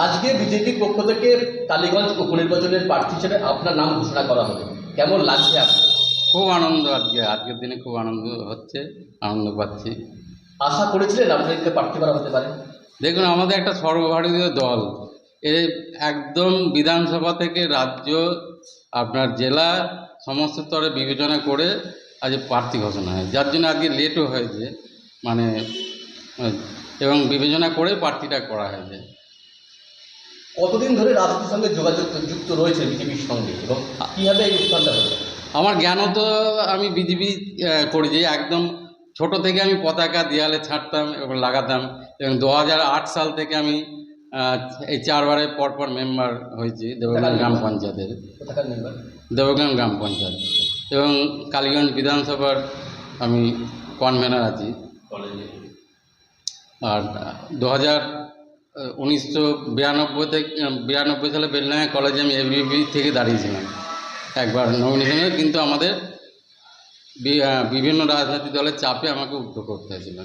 আজকে বিজেপির পক্ষ থেকে টালিগঞ্জ উপনির্বাচনের প্রার্থী হিসেবে আপনার নাম ঘোষণা করা হলো, কেমন লাগছে আপনার? খুব আনন্দ। আজকের দিনে খুব আনন্দ হচ্ছে, আনন্দ পাচ্ছি। আশা করেছিলেন আপনাদেরকে প্রার্থী করা হতে পারে? দেখুন, আমাদের একটা সর্বভারতীয় দল, এর একদম বিধানসভা থেকে রাজ্য, আপনার জেলা, সমস্ত স্তরে বিবেচনা করে আজ প্রার্থী ঘোষণা হয়, যার জন্য আজকে লেটও হয়েছে, মানে এবং বিবেচনা করে প্রার্থীটা করা হয়েছে। কতদিন ধরে রাজনীতির সঙ্গে যোগাযোগ যুক্ত রয়েছে বিজেপির সঙ্গে এবং কীভাবে এই উত্থানটা হলো? আমার জ্ঞানও তো আমি বিজেপি করেছি, একদম ছোট থেকে আমি পতাকা দেয়ালে ছাড়তাম এবং লাগাতাম, এবং 2008 সাল থেকে আমি এই 4 বারের পরপর মেম্বার হয়েছি দেবগ্রাম গ্রাম পঞ্চায়েতের, কোথাকার মেম্বার? দেবগ্রাম গ্রাম পঞ্চায়েত, এবং কালীগঞ্জ বিধানসভার আমি কনভেনার আছি। আর 1992 সালে বেলডাঙ্গা কলেজে আমি এবিপি থেকে দাঁড়িয়েছিলাম একবার নমিনেশনে, কিন্তু আমাদের বিভিন্ন রাজনৈতিক দলের চাপে আমাকে উদ্ধ করতে হয়েছিল।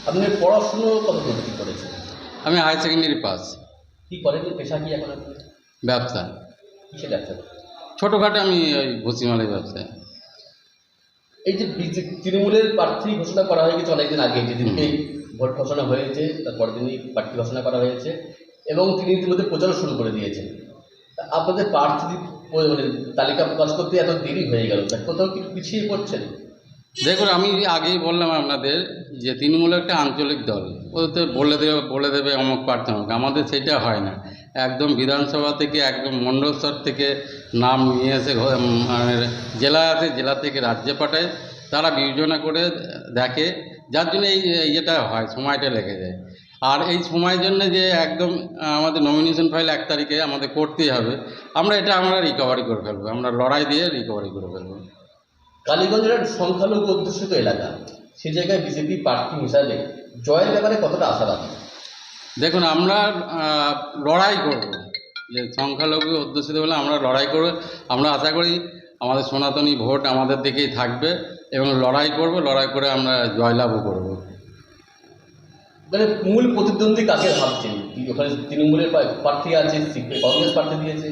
আপনি পড়াশুনো কতদূর কী করেছেন? আমি হায়ার সেকেন্ডারি পাস। কী করেন, পেশা কি এখন আপনি? ব্যবসা, কিসের ব্যবসা? ছোটোখাটো আমি ওই ভুসিমালের ব্যবসায়। এই যে তৃণমূলের প্রার্থী ঘোষণা করা হয়ে গেছে অনেকদিন আগে, যেদিনকে ভোট ঘোষণা হয়েছে তার পরের দিনই প্রার্থী ঘোষণা করা হয়েছে এবং তিনি ইতিমধ্যে প্রচারও শুরু করে দিয়েছেন। তা আপনাদের প্রার্থী মানে তালিকা প্রকাশ করতে এত দেরি হয়ে গেল, তা কোথাও কি পিছিয়ে পড়ছেন? দেখুন, আমি আগেই বললাম আপনাদের যে তৃণমূল একটা আঞ্চলিক দল, ওদের বলে দেবে অমুক প্রার্থী অমুক, আমাদের সেটা হয় না। একদম বিধানসভা থেকে, একদম মণ্ডল স্তর থেকে নাম নিয়ে এসে মানে জেলা আছে, জেলা থেকে রাজ্যে পাঠায়, তারা বিবেচনা করে দেখে, যার জন্য এই ইয়েটা হয়, সময়টা লেগে যায়। আর এই সময়ের জন্য যে একদম আমাদের নমিনেশন ফাইল 1 তারিখে আমাদের করতেই হবে, আমরা রিকভারি করে ফেলবো, আমরা লড়াই দিয়ে রিকভারি করে ফেলবো। কালীগঞ্জের সংখ্যালঘু অধ্যুষিত এলাকা, সে জায়গায় বিজেপি প্রার্থী হিসাবে জয়ের ব্যাপারে কতটা আশাবাদী? দেখুন, আমরা লড়াই করব, যে সংখ্যালঘু অধ্যুষিত বলে আমরা লড়াই করব। আমরা আশা করি আমাদের সনাতনী ভোট আমাদের দিকেই থাকবে এবং লড়াই করব, লড়াই করে আমরা জয়লাভও করব। মানে মূল প্রতিদ্বন্দ্বী কাকে ভাবছেন? ওখানে তৃণমূলের প্রার্থী আছে, কংগ্রেস প্রার্থী দিয়েছে,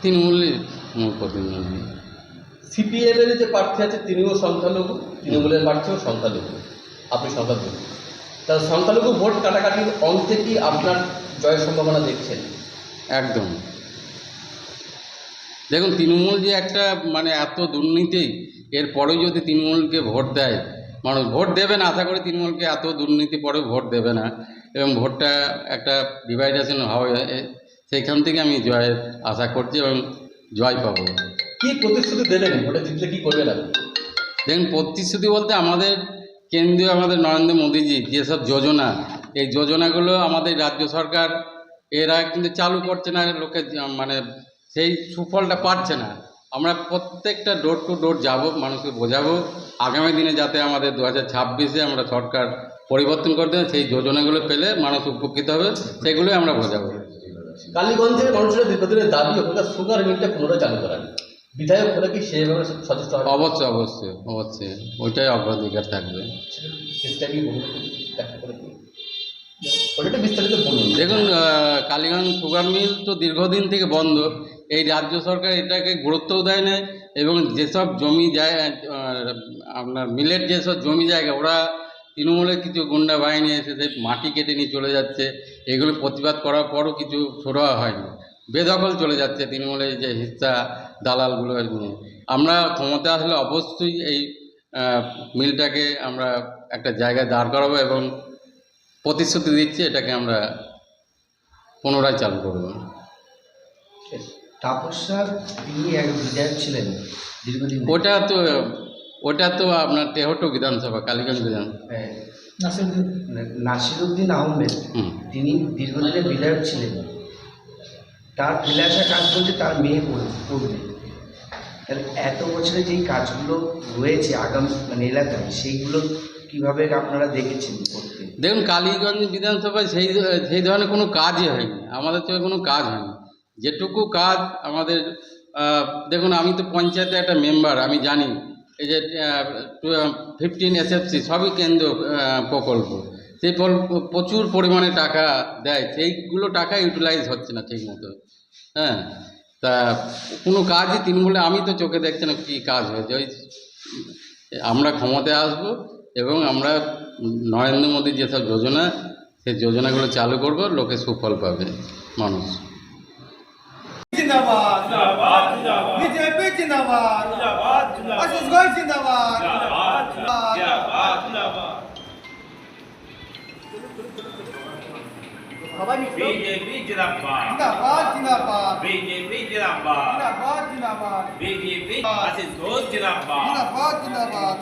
তৃণমূলের মূল প্রতিদ্বন্দ্বী। সিপিএম এর যে প্রার্থী আছে তিনিও সংখ্যালঘু, তৃণমূলের প্রার্থীও সংখ্যালঘু, আপনি সংখ্যালঘু। তার সংখ্যালঘু ভোট কাটাকাটির অন্তে কি আপনার জয়ের সম্ভাবনা দেখছেন? একদম। দেখুন, তৃণমূল যে একটা মানে এত দুর্নীতি, এরপরেও যদি তৃণমূলকে ভোট দেয়, মানুষ ভোট দেবে না, আশা করি তৃণমূলকে এত দুর্নীতি পরেও ভোট দেবে না, এবং ভোটটা একটা ডিভাইডেশন হবে, সেইখান থেকে আমি জয়ের আশা করছি এবং জয় পাবো। কি প্রতিশ্রুতি দেবেন, ভোটে জিতলে কি করবেন আপনি? দেখুন, প্রতিশ্রুতি বলতে আমাদের কেন্দ্রীয়, আমাদের নরেন্দ্র মোদীজি যেসব যোজনা, এই যোজনাগুলো আমাদের রাজ্য সরকার এরা কিন্তু চালু করছে না, লোকে মানে সেই সুফলটা পাচ্ছে না। আমরা প্রত্যেকটা ডোর টু ডোর যাব, মানুষকে বোঝাবো আগামী দিনে যাতে আমাদের 2026-এ আমরা সরকার পরিবর্তন করতে হবে, সেই যোজনাগুলো পেলে মানুষ উপকৃত হবে, সেগুলোই আমরা বোঝাবো। কালীগঞ্জের মানুষের দীর্ঘদিনের দাবি ওখানকার সুগার মিলটা পুনরায় চালু করেন, বিধায়ক হলে কি সেইভাবে সচেষ্ট হবে? অবশ্যই অবশ্যই অবশ্যই, ওইটাই অগ্রাধিকার থাকবে। ওটা বিস্তারিত বলুন। দেখুন, কালীগঞ্জ সুগার মিল তো দীর্ঘদিন থেকে বন্ধ, এই রাজ্য সরকার এটাকে গুরুত্বও দেয় না, এবং যেসব জমি আপনার মিলের যেসব জমি জায়গা, ওরা তৃণমূলের কিছু গুন্ডা বাহিনী এসে সেই মাটি কেটে নিয়ে চলে যাচ্ছে, এগুলো প্রতিবাদ করার পরও কিছু সরোয়া হয়নি, বেদখল চলে যাচ্ছে তৃণমূলের যে হিস্সা দালালগুলো নিয়ে। আমরা ক্ষমতা আসলে অবশ্যই এই মিলটাকে আমরা একটা জায়গায় দাঁড় করাবো এবং প্রতিশ্রুতি দিচ্ছি এটাকে আমরা পুনরায় চালু করব। তাপস স্যার তিনি এক বিধায়ক ছিলেন দীর্ঘদিন। ওটা তো আপনার তেহট্ট বিধানসভা, কালীগঞ্জ বিধানসভা। হ্যাঁ, নাসিরুদ্দিন আহমেদ, তিনি দীর্ঘদিনের বিধায়ক ছিলেন। তার ফেলে আসা কাজ বলতে তার মেয়ে করবে। তাহলে এত বছরে যেই কাজগুলো রয়েছে আগামী মানে এলাকায়, সেইগুলো কীভাবে আপনারা দেখেছেন করতে? দেখুন, কালীগঞ্জ বিধানসভায় সেই ধরনের কোনো কাজই হয়নি, আমাদের তো কোনো কাজ হয়নি। যেটুকু কাজ আমাদের, দেখুন, আমি তো পঞ্চায়েতে একটা মেম্বার, আমি জানি এই যে 15 SFC সবই কেন্দ্র প্রকল্প, সেই ফল প্রচুর পরিমাণে টাকা দেয়, সেইগুলো টাকা ইউটিলাইজ হচ্ছে না ঠিক মতো। হ্যাঁ, তা কোনো কাজই তৃণমূলে আমি তো চোখে দেখছি না কী কাজ হয়েছে। ওই আমরা ক্ষমতায় আসব এবং আমরা নরেন্দ্র মোদীর যেসব যোজনা, সেই যোজনাগুলো চালু করব, লোকে সুফল পাবে মানুষ। जिंदाबाद जिंदाबाद जिंदाबाद बीजेपी जिंदाबाद जिंदाबाद जिंदाबाद आशीष घोष जिंदाबाद जिंदाबाद जिंदाबाद जिंदाबाद बीजेपी जिंदाबाद जिंदाबाद जिंदाबाद बीजेपी जिंदाबाद जिंदाबाद जिंदाबाद बीजेपी आशीष घोष जिंदाबाद जिंदाबाद जिंदाबाद